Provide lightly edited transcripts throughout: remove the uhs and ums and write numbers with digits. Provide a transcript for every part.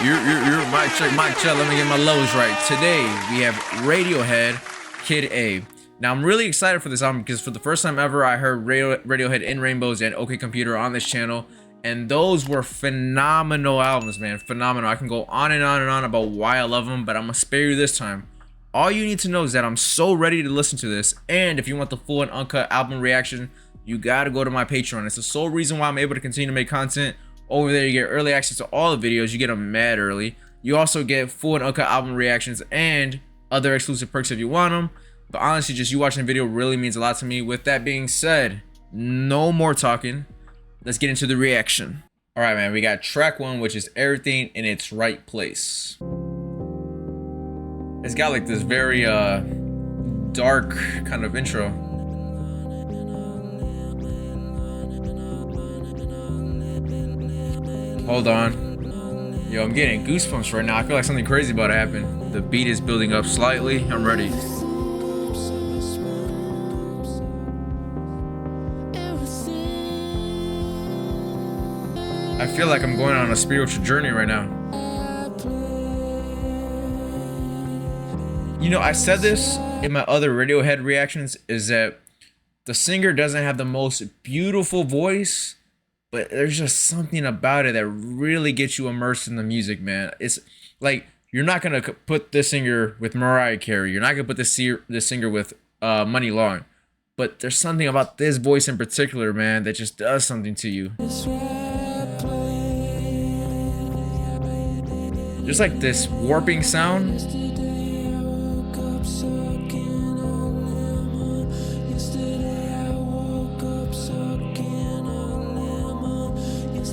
You're mic check. Let me get my lows right. Today we have Radiohead, Kid A. Now I'm really excited for this album because for the first time ever, I heard Radiohead in Rainbows and OK Computer on this channel, and those were phenomenal albums, man. Phenomenal. I can go on and on and on about why I love them, but I'm gonna spare you this time. All you need to know is that I'm so ready to listen to this, and if you want the full and uncut album reaction, you gotta go to my Patreon. It's the sole reason why I'm able to continue to make content. Over there, you get early access to all the videos. You get them mad early. You also get full and uncut album reactions and other exclusive perks if you want them. But honestly, just you watching the video really means a lot to me. With that being said, no more talking. Let's get into the reaction. All right, man. We got track one, which is Everything in Its Right Place. It's got like this very dark kind of intro. Hold on. Yo, I'm getting goosebumps right now. I feel like something crazy about to happen. The beat is building up slightly. I'm ready. I feel like I'm going on a spiritual journey right now. You know, I said this in my other Radiohead reactions, is that the singer doesn't have the most beautiful voice, but there's just something about it that really gets you immersed in the music, man. It's like you're not gonna put this singer with Mariah Carey. You're not gonna put this singer with Money Long. But there's something about this voice in particular, man, that just does something to you. There's like this warping sound.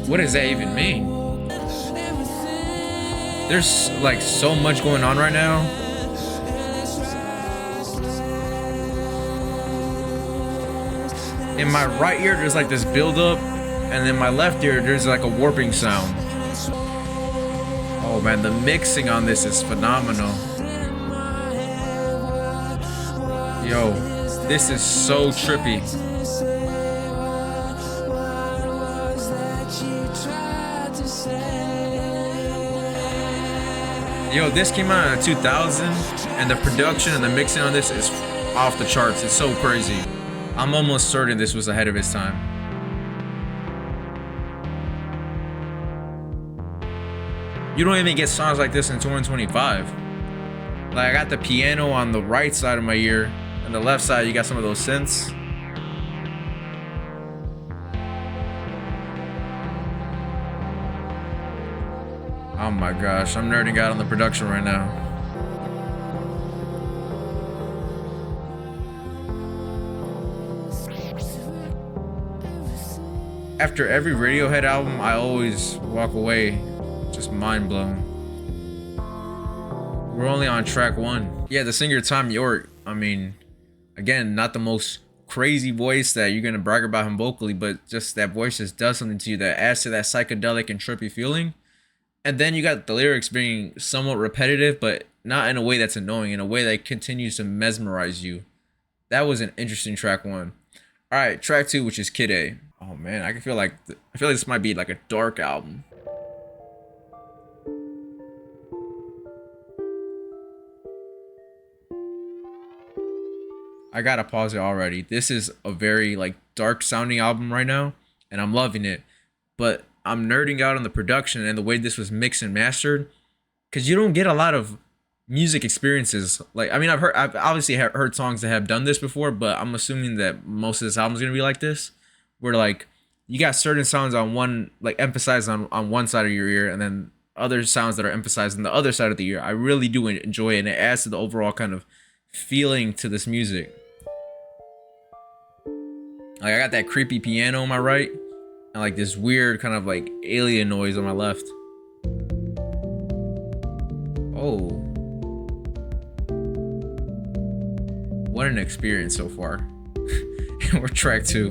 What does that even mean? There's like so much going on right now. In my right ear, there's like this build-up, and in my left ear, there's like a warping sound. Oh man, the mixing on this is phenomenal. Yo, this is so trippy. Yo, this came out in 2000, and the production and the mixing on this is off the charts. It's so crazy. I'm almost certain this was ahead of its time. You don't even get songs like this in 2025. Like, I got the piano on the right side of my ear, and the left side, you got some of those synths. Oh my gosh, I'm nerding out on the production right now. After every Radiohead album, I always walk away just mind blown. We're only on track one. Yeah, the singer Tom York, I mean, again, not the most crazy voice that you're gonna brag about him vocally, but just that voice just does something to you that adds to that psychedelic and trippy feeling. And then you got the lyrics being somewhat repetitive, but not in a way that's annoying, in a way that continues to mesmerize you. That was an interesting track one. All right, track two, which is Kid A. Oh man, I feel like this might be like a dark album. I gotta pause it already. This is a very like dark sounding album right now, and I'm loving it. But I'm nerding out on the production and the way this was mixed and mastered, because you don't get a lot of music experiences. Like, I mean, I've obviously heard songs that have done this before, but I'm assuming that most of this album is gonna be like this, where like you got certain sounds on one, like emphasized on one side of your ear, and then other sounds that are emphasized on the other side of the ear. I really do enjoy it, and it adds to the overall kind of feeling to this music. Like, I got that creepy piano on my right, and like this weird kind of like alien noise on my left. Oh. What an experience so far. We're track two.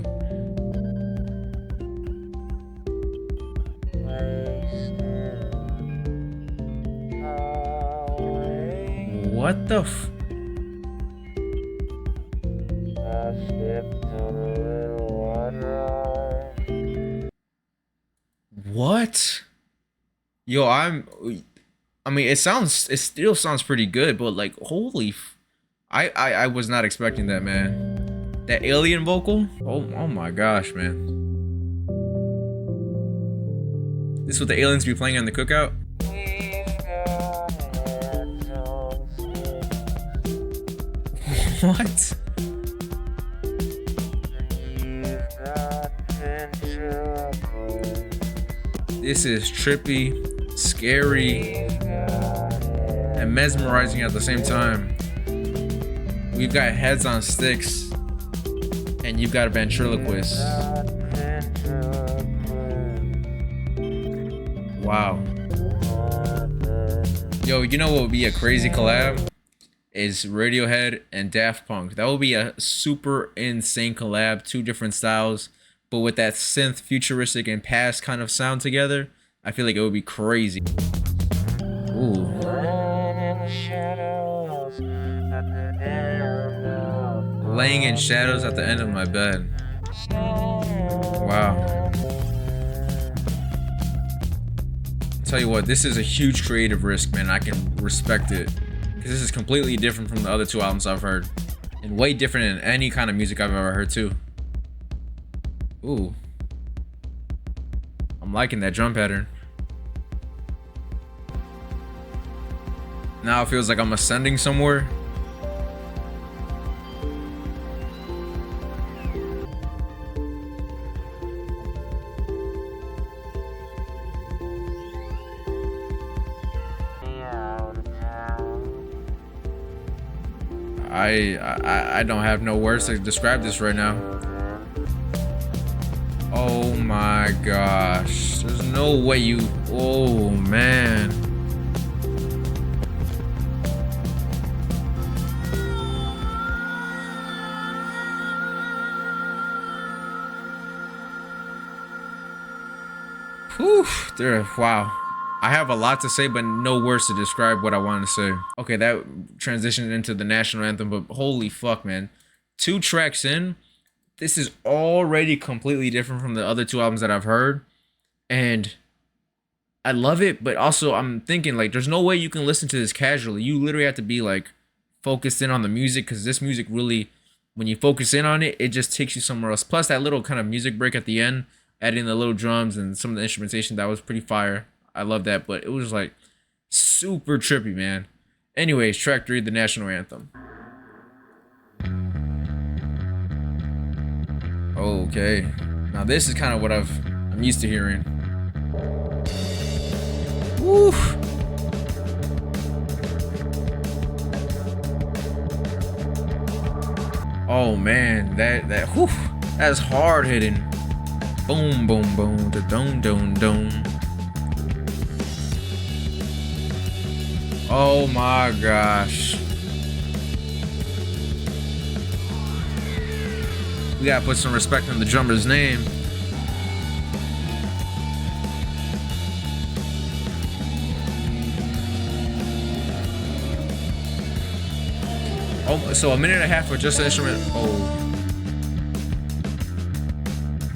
What the f- What? Yo, I mean, it still sounds pretty good, but like, I was not expecting that, man. That alien vocal? Oh my gosh, man. This is what the aliens be playing on the cookout? What? This is trippy, scary, and mesmerizing at the same time. We've got heads on sticks, and you've got a ventriloquist. Wow. Yo, you know what would be a crazy collab? Is Radiohead and Daft Punk. That would be a super insane collab, two different styles, but with that synth, futuristic, and past kind of sound together, I feel like it would be crazy. Ooh. Laying in shadows at the end of my bed. Wow. I'll tell you what, this is a huge creative risk, man. I can respect it. Because this is completely different from the other two albums I've heard. And way different than any kind of music I've ever heard, too. Ooh. I'm liking that drum pattern. Now it feels like I'm ascending somewhere. I don't have no words to describe this right now. Oh my gosh. There's no way you... Oh man. Whew. Wow. I have a lot to say, but no words to describe what I want to say. Okay, that transitioned into the national anthem, but holy fuck, man. 2 tracks in, this is already completely different from the other 2 albums that I've heard. And I love it, but also I'm thinking, like, there's no way you can listen to this casually. You literally have to be, like, focused in on the music, because this music really, when you focus in on it, it just takes you somewhere else. Plus, that little kind of music break at the end, adding the little drums and some of the instrumentation, that was pretty fire. I love that, but it was like super trippy, man. Anyways, track 3, the national anthem. Okay, now this is kind of what I'm used to hearing. Woo! Oh man, whew, that's hard hitting. Boom, boom, boom, da dum, dum, dum. Oh my gosh. We gotta put some respect on the drummer's name. Oh, so 1.5 minutes for just an instrument. Oh.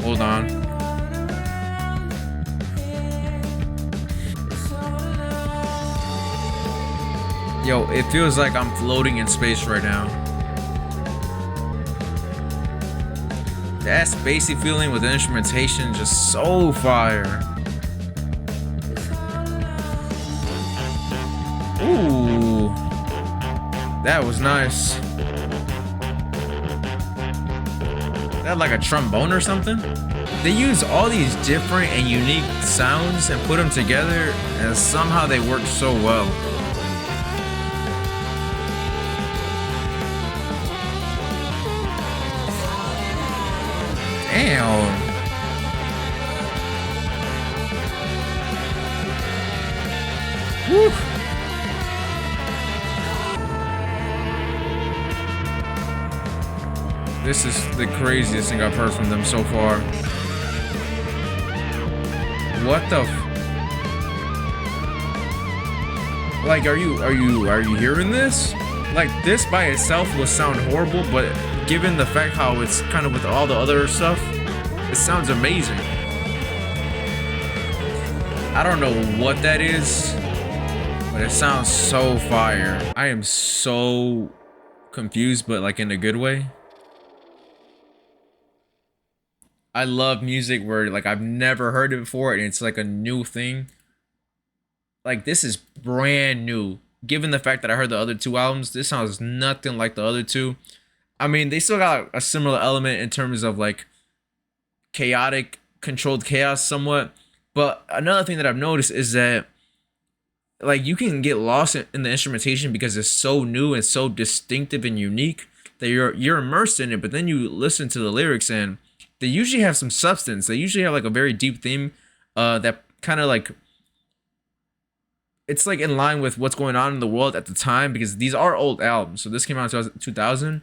Hold on. Yo, it feels like I'm floating in space right now. That spacey feeling with the instrumentation, just so fire. Ooh, that was nice. Is that like a trombone or something? They use all these different and unique sounds and put them together, and somehow they work so well. Damn. Woo. This is the craziest thing I've heard from them so far. What the like, are you hearing this? Like, this by itself will sound horrible, but given the fact how it's kind of with all the other stuff, it sounds amazing. I don't know what that is, but it sounds so fire. I am so confused, but like in a good way. I love music where like I've never heard it before and it's like a new thing. Like this is brand new. Given the fact that I heard the other two albums, this sounds nothing like the other two. I mean, they still got a similar element in terms of like chaotic, controlled chaos somewhat. But another thing that I've noticed is that like you can get lost in the instrumentation because it's so new and so distinctive and unique that you're immersed in it. But then you listen to the lyrics and they usually have some substance. They usually have like a very deep theme that kind of like it's like in line with what's going on in the world at the time because these are old albums. So this came out in 2000,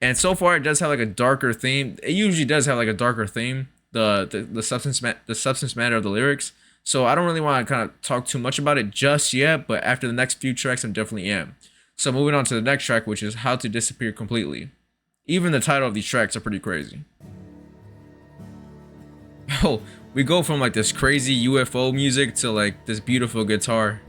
and so far it does have like a darker theme. It usually does have like a darker theme. The substance matter of the lyrics. So I don't really want to kind of talk too much about it just yet. But after the next few tracks, I definitely am. So moving on to the next track, which is "How to Disappear Completely." Even the title of these tracks are pretty crazy. Oh, we go from like this crazy UFO music to like this beautiful guitar.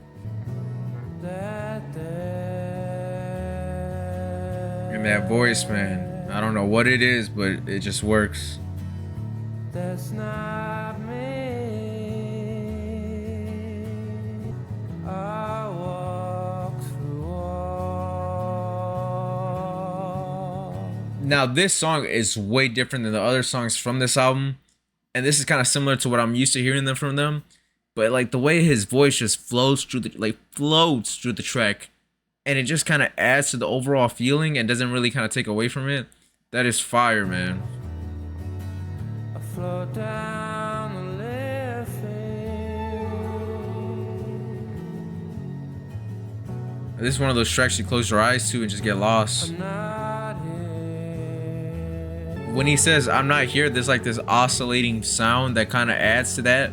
And that voice, man, I don't know what it is, but it just works. That's not me. I walk through all. Now, this song is way different than the other songs from this album, and this is kind of similar to what I'm used to hearing them from them. But like the way his voice just flows through the floats through the track, and it just kind of adds to the overall feeling and doesn't really kind of take away from it. That is fire, man. I float down the This is one of those tracks you close your eyes to and just get lost. When he says "I'm not here," there's like this oscillating sound that kind of adds to that.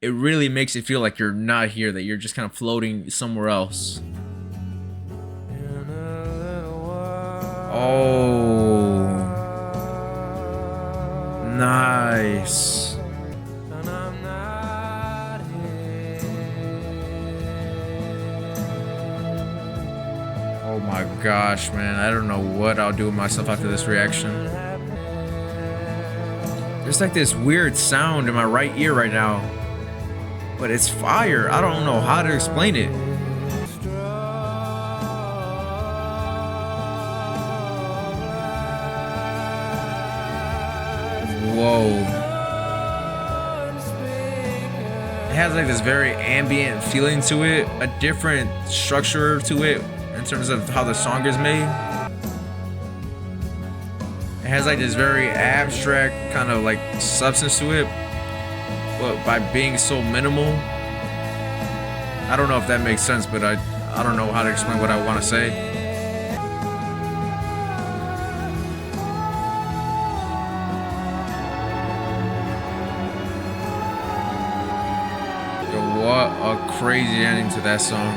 It really makes it feel like you're not here, that you're just kind of floating somewhere else. Oh, nice. Oh my gosh, man. I don't know what I'll do with myself after this reaction. There's like this weird sound in my right ear right now, but it's fire. I don't know how to explain it. Whoa. It has like this very ambient feeling to it, a different structure to it in terms of how the song is made. It has like this very abstract kind of like substance to it, but by being so minimal, I don't know if that makes sense, but I don't know how to explain what I want to say. What a crazy ending to that song.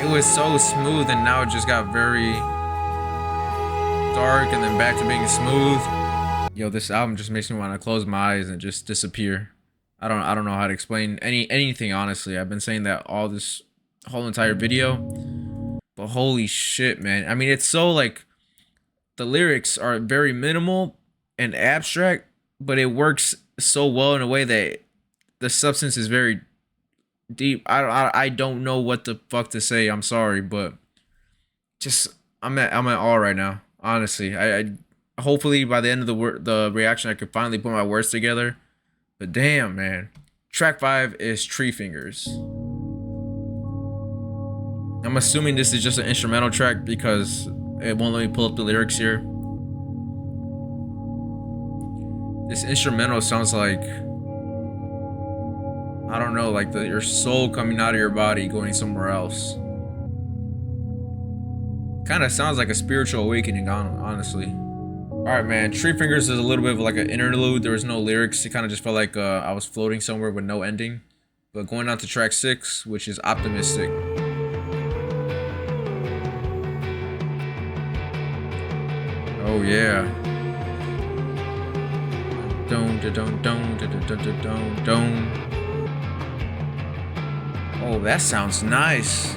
It was so smooth and now it just got very dark and then back to being smooth. Yo, this album just makes me want to close my eyes and just disappear. I don't know how to explain anything, honestly. I've been saying that all this whole entire video. But holy shit, man. I mean, it's so like the lyrics are very minimal and abstract, but it works so well in a way that the substance is very deep. I don't know what the fuck to say. I'm sorry, but just I'm at all right now. Honestly, I hopefully by the end of the reaction I could finally put my words together. But damn, man. Track 5 is Tree Fingers. I'm assuming this is just an instrumental track because it won't let me pull up the lyrics here. This instrumental sounds like, I don't know, like your soul coming out of your body going somewhere else. Kind of sounds like a spiritual awakening, honestly. Alright, man. Tree Fingers is a little bit of like an interlude. There was no lyrics. It kind of just felt like I was floating somewhere with no ending. But going on to track 6, which is Optimistic. Oh yeah. Don't. Oh, that sounds nice.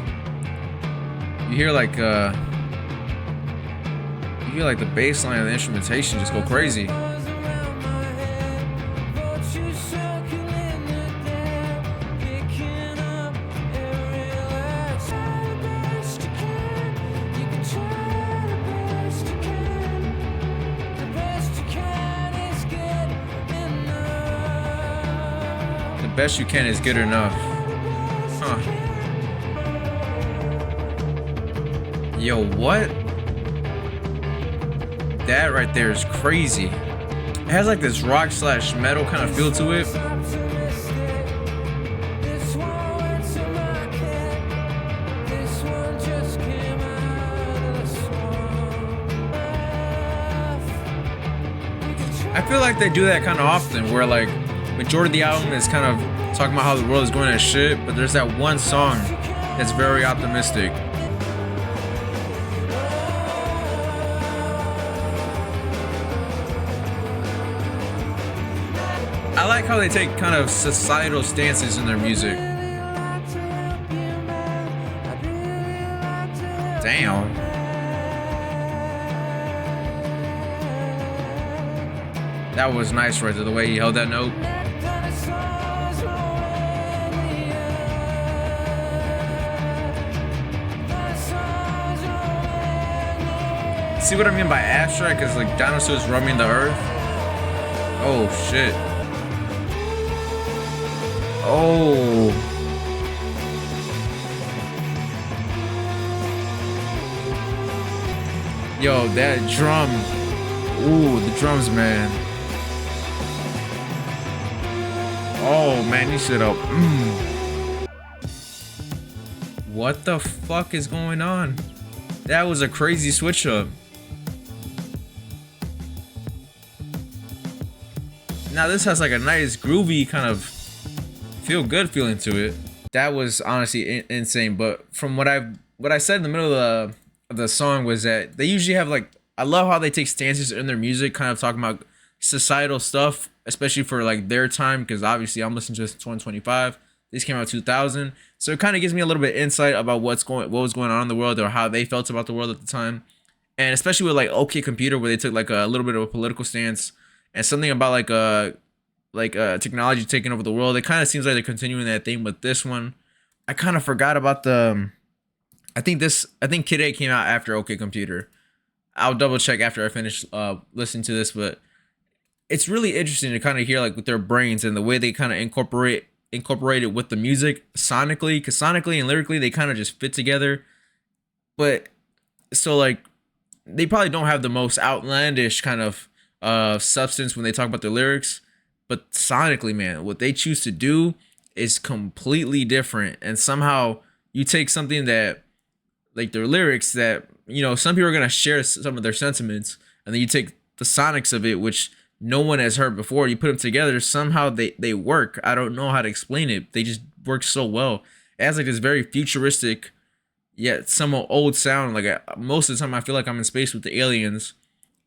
You hear like the bass line and the instrumentation just go crazy. The best you can is good enough. Huh. Yo, what? That right there is crazy. It has like this rock slash metal kind of feel to it. I feel like they do that kind of often, where like majority of the album is kind of talking about how the world is going to shit, but there's that one song that's very optimistic. I like how they take kind of societal stances in their music. Damn. That was nice right there, the way he held that note. See what I mean by abstract? Because like dinosaurs roaming the earth. Oh shit. Oh. Yo, that drum. Ooh, the drums, man. Oh man, you sit up. What the fuck is going on? That was a crazy switch up. Now this has like a nice groovy kind of feel good feeling to it. That was honestly insane. But from what I said in the middle of the song was that they usually have like, I love how they take stances in their music, kind of talking about societal stuff, especially for like their time, because obviously I'm listening to this in 2025. This came out 2000, so it kind of gives me a little bit of insight about what was going on in the world, or how they felt about the world at the time. And especially with like OK Computer, where they took like a little bit of a political stance, and something about like technology taking over the world. It kind of seems like they're continuing that thing. But this one, I kind of forgot about the. I think Kid A came out after OK Computer. I'll double check after I finish listening to this, but it's really interesting to kind of hear like with their brains and the way they kind of incorporate it with the music sonically, because sonically and lyrically they kind of just fit together. But so like they probably don't have the most outlandish kind of substance when they talk about their lyrics, but sonically, man, what they choose to do is completely different. And somehow you take something that like their lyrics that, you know, some people are gonna share some of their sentiments, and then you take the sonics of it, which no one has heard before. You put them together, somehow they work. I don't know how to explain it. They just work so well. It has like this very futuristic, yet somewhat old sound. Like most of the time, I feel like I'm in space with the aliens.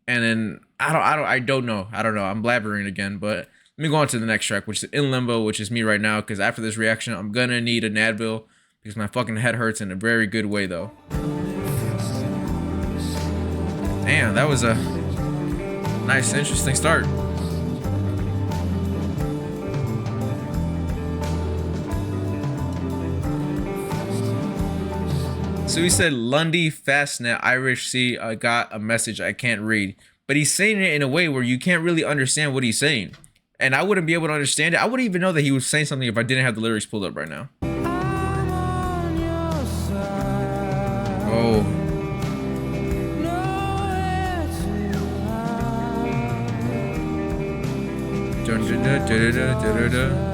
And then I don't know. I'm blabbering again, but let me go on to the next track, which is In Limbo, which is me right now. Because after this reaction, I'm gonna need an Advil because my fucking head hurts in a very good way, though. Damn, that was a nice, interesting start. So he said, Lundy, Fastnet, Irish Sea, I got a message I can't read. But he's saying it in a way where you can't really understand what he's saying. And I wouldn't be able to understand it. I wouldn't even know that he was saying something if I didn't have the lyrics pulled up right now. Oh. Dun, dun, dun, dun, dun, dun, dun.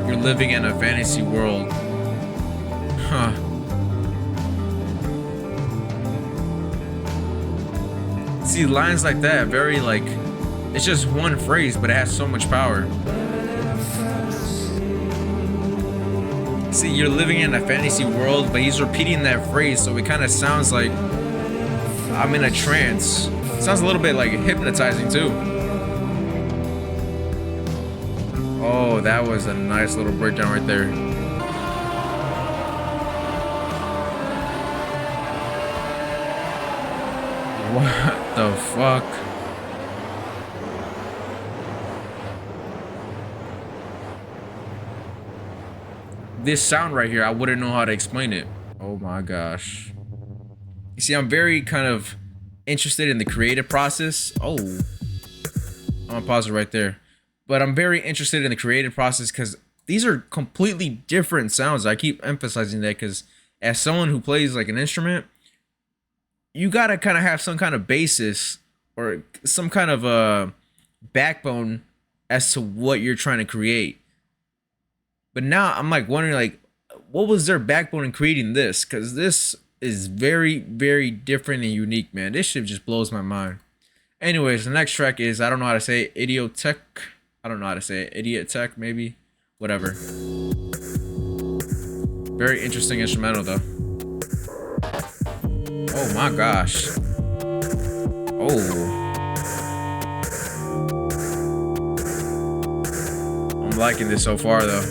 You're living in a fantasy world. Huh. See, lines like that, very like, it's just one phrase, but it has so much power. See, you're living in a fantasy world, but he's repeating that phrase, so it kind of sounds like, I'm in a trance. Sounds a little bit like hypnotizing too. Oh, that was a nice little breakdown right there. What the fuck? This sound right here, I wouldn't know how to explain it. Oh my gosh. You see, I'm very kind of interested in the creative process. Oh, I'm gonna pause it right there. But I'm very interested in the creative process because these are completely different sounds. I keep emphasizing that because as someone who plays like an instrument, you gotta kind of have some kind of basis or some kind of a backbone as to what you're trying to create. But now I'm like wondering, like, what was their backbone in creating this? Because this is very, very different and unique, man. This shit just blows my mind. Anyways, the next track is, I don't know how to say it, Idiotech. I don't know how to say it. Idiot Tech, maybe? Whatever. Very interesting instrumental, though. Oh my gosh. Oh. I'm liking this so far, though.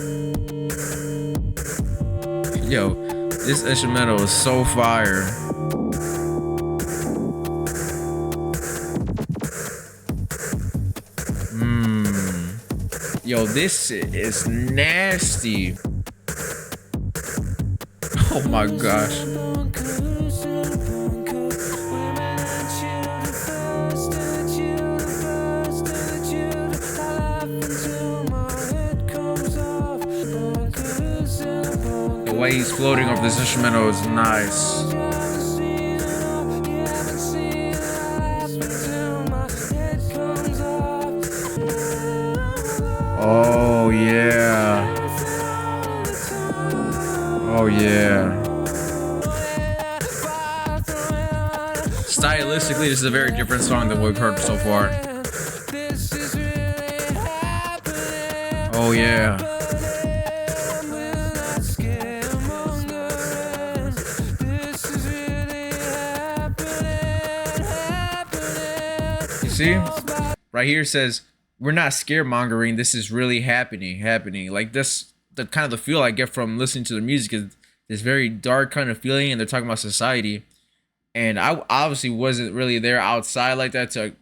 Yo, this instrumental is so fire. Yo, this is nasty. Oh my gosh. The way he's floating off this instrumental is nice. Oh yeah. Oh yeah. Stylistically, this is a very different song than we've heard so far. Oh yeah. You see? Right here it says, we're not scaremongering, this is really happening. Like this, the kind of the feel I get from listening to the music is this very dark kind of feeling, and they're talking about society. And I obviously wasn't really there outside like that to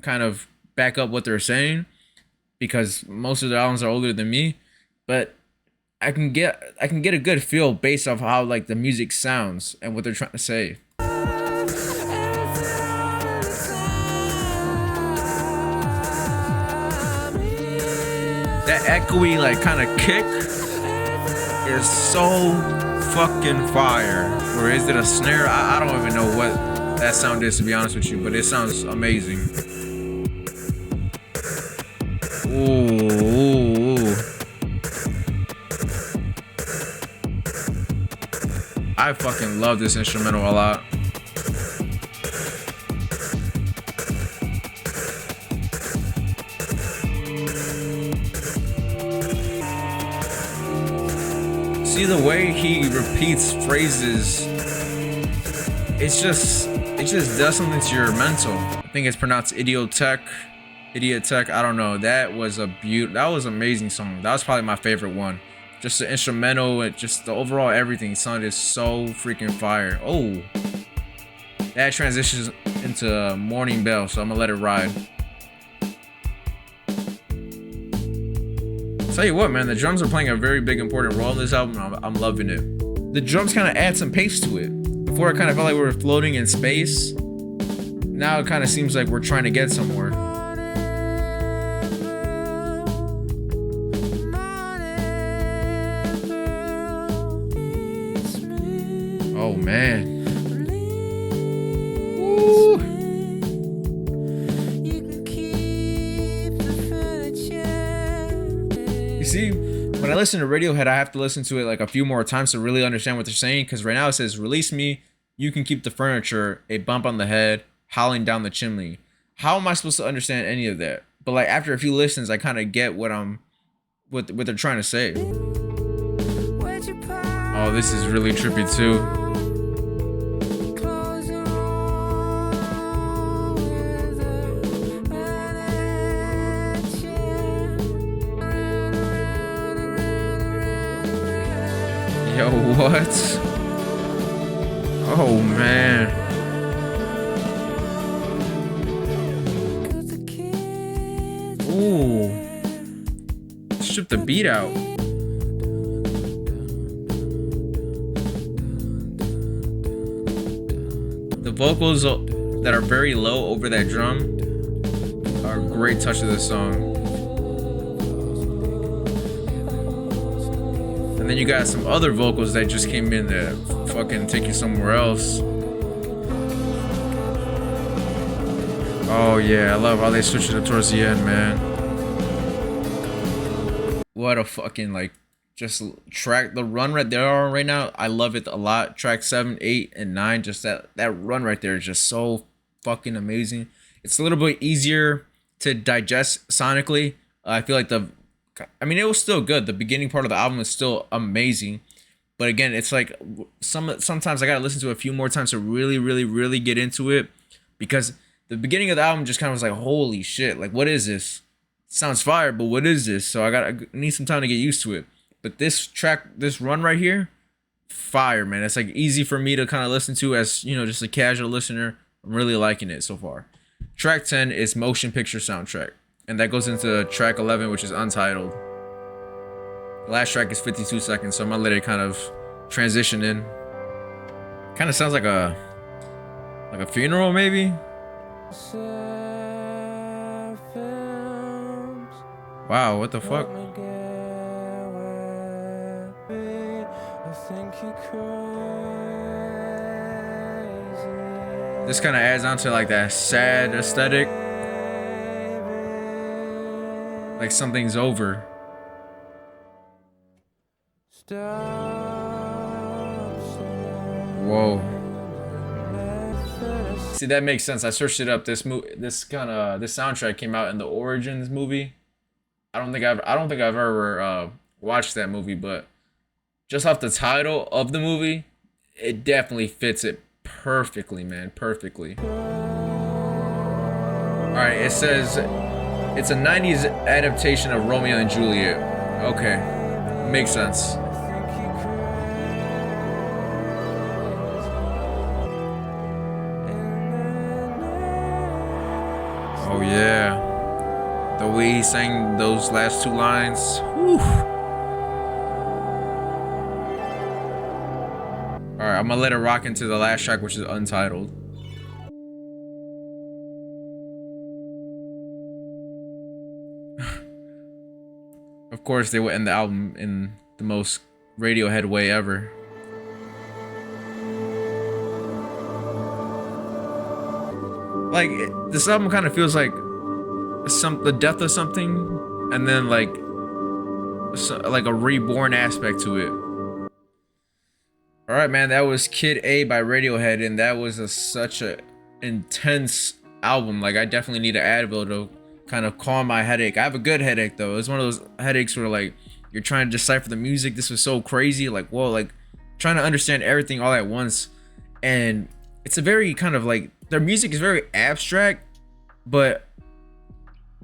kind of back up what they're saying, because most of the albums are older than me. But I can get a good feel based off how like the music sounds and what they're trying to say. That echoey like kind of kick is so fucking fire. Or is it a snare? I don't even know what that sound is, to be honest with you, but it sounds amazing. Ooh. I fucking love this instrumental a lot. See the way he repeats phrases, it just does something to your mental. I think it's pronounced Idiotech, I don't know. That was an amazing song. That was probably my favorite one. Just the instrumental and just the overall everything sounded so freaking fire. Oh, that transitions into Morning Bell, so I'm gonna let it ride. Tell you what, man, the drums are playing a very big important role in this album. I'm loving it. The drums kind of add some pace to it. Before it kind of felt like we were floating in space. Now it kind of seems like we're trying to get somewhere. Oh man. See, when I listen to Radiohead, I have to listen to it like a few more times to really understand what they're saying, because right now it says, release me, you can keep the furniture, a bump on the head, howling down the chimney. How am I supposed to understand any of that? But like after a few listens, I kind of get what they're trying to say. Oh, this is really trippy too. Yo, what? Oh man. Ooh. Strip the beat out. The vocals that are very low over that drum are a great touch of this song. And then you got some other vocals that just came in that fucking take you somewhere else. Oh yeah, I love how they switched it up towards the end, man. What a fucking like just track. The run right there right now, I love it a lot. Track 7, 8, and 9, just that run right there is just so fucking amazing. It's a little bit easier to digest sonically. I feel like I mean, it was still good. The beginning part of the album is still amazing, but again, it's like sometimes I gotta listen to it a few more times to really get into it, because the beginning of the album just kind of was like, holy shit, like what is this? It sounds fire, but what is this? So I need some time to get used to it. But this track, this run right here, fire, man. It's like easy for me to kind of listen to as, you know, just a casual listener. I'm really liking it so far. Track 10 is Motion Picture Soundtrack, and that goes into track 11, which is Untitled. The last track is 52 seconds, so I'm gonna let it kind of transition in. Kind of sounds like a funeral, maybe. Wow, what the fuck? This kind of adds on to like that sad aesthetic, like something's over. Whoa. See, that makes sense. I searched it up. This soundtrack came out in the Origins movie. I don't think I've ever watched that movie, but just off the title of the movie, it definitely fits it perfectly, man. Perfectly. Alright, it says it's a 90s adaptation of Romeo and Juliet. Okay. Makes sense. Oh yeah. The way he sang those last two lines. Whew. Alright, I'm gonna let it rock into the last track, which is Untitled. Of course, they would end the album in the most Radiohead way ever. Like, this album kind of feels like the death of something, and then like a reborn aspect to it. All right, man, that was Kid A by Radiohead, and that was such a intense album. Like, I definitely need an Advil to kind of calm my headache. I have a good headache though. It's one of those headaches where like you're trying to decipher the music. This was so crazy, like whoa, like trying to understand everything all at once. And it's a very kind of like, their music is very abstract, but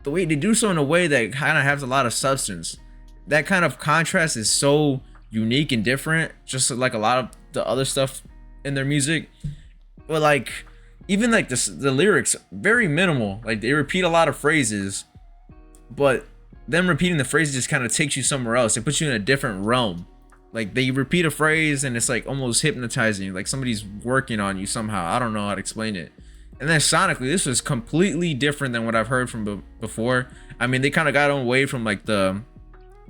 the way they do so in a way that kind of has a lot of substance. That kind of contrast is so unique and different, just like a lot of the other stuff in their music. But like, even like the lyrics, very minimal. Like, they repeat a lot of phrases, but them repeating the phrases just kind of takes you somewhere else. It puts you in a different realm. Like, they repeat a phrase and it's like almost hypnotizing, like somebody's working on you somehow. I don't know how to explain it. And then sonically, this was completely different than what I've heard from before. I mean, they kind of got away from like the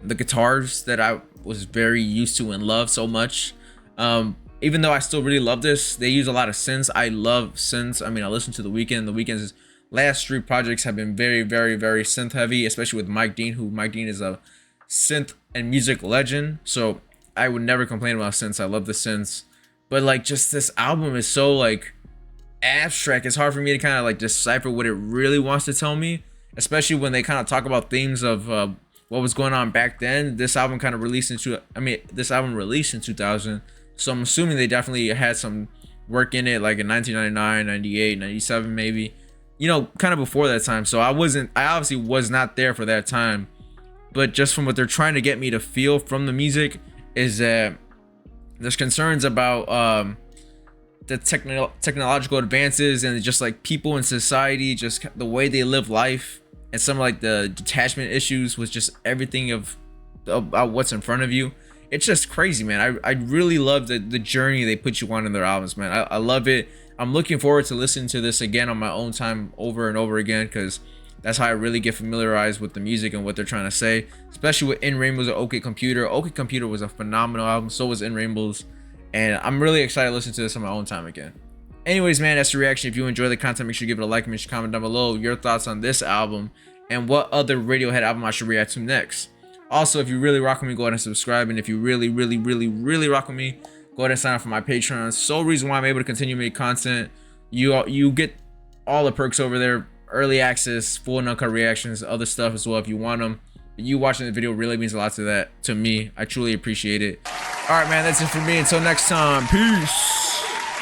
guitars that I was very used to and love so much. Even though I still really love this, they use a lot of synths. I love synths. I mean, I listen to The Weeknd. The Weeknd's last 3 projects have been very synth heavy, especially with Mike Dean, who Mike Dean is a synth and music legend. So I would never complain about synths. I love the synths. But like, just this album is so like abstract. It's hard for me to kind of like decipher what it really wants to tell me, especially when they kind of talk about themes of what was going on back then. This album kind of released in 2000, so I'm assuming they definitely had some work in it, like in 1999, 98, 97 maybe, you know, kind of before that time. So I obviously was not there for that time, but just from what they're trying to get me to feel from the music is that There's concerns about the technological advances and just like people in society, just the way they live life, and some like the detachment issues with just everything about what's in front of you. It's just crazy, man. I really love the journey they put you on in their albums, man. I love it. I'm looking forward to listening to this again on my own time over and over again, because that's how I really get familiarized with the music and what they're trying to say, especially with In Rainbows or OK Computer. OK Computer was a phenomenal album, so was In Rainbows, and I'm really excited to listen to this on my own time again. Anyways, man, that's the reaction. If you enjoy the content, make sure you give it a like, make sure you comment down below your thoughts on this album and what other Radiohead album I should react to next. Also, if you really rock with me, go ahead and subscribe, and if you really rock with me, go ahead and sign up for my Patreon. Sole reason why I'm able to continue to make content. You get all the perks over there, early access, full and uncut reactions, other stuff as well if you want them. You watching the video really means a lot to me. I truly appreciate it. All right, man, that's it for me. Until next time, peace.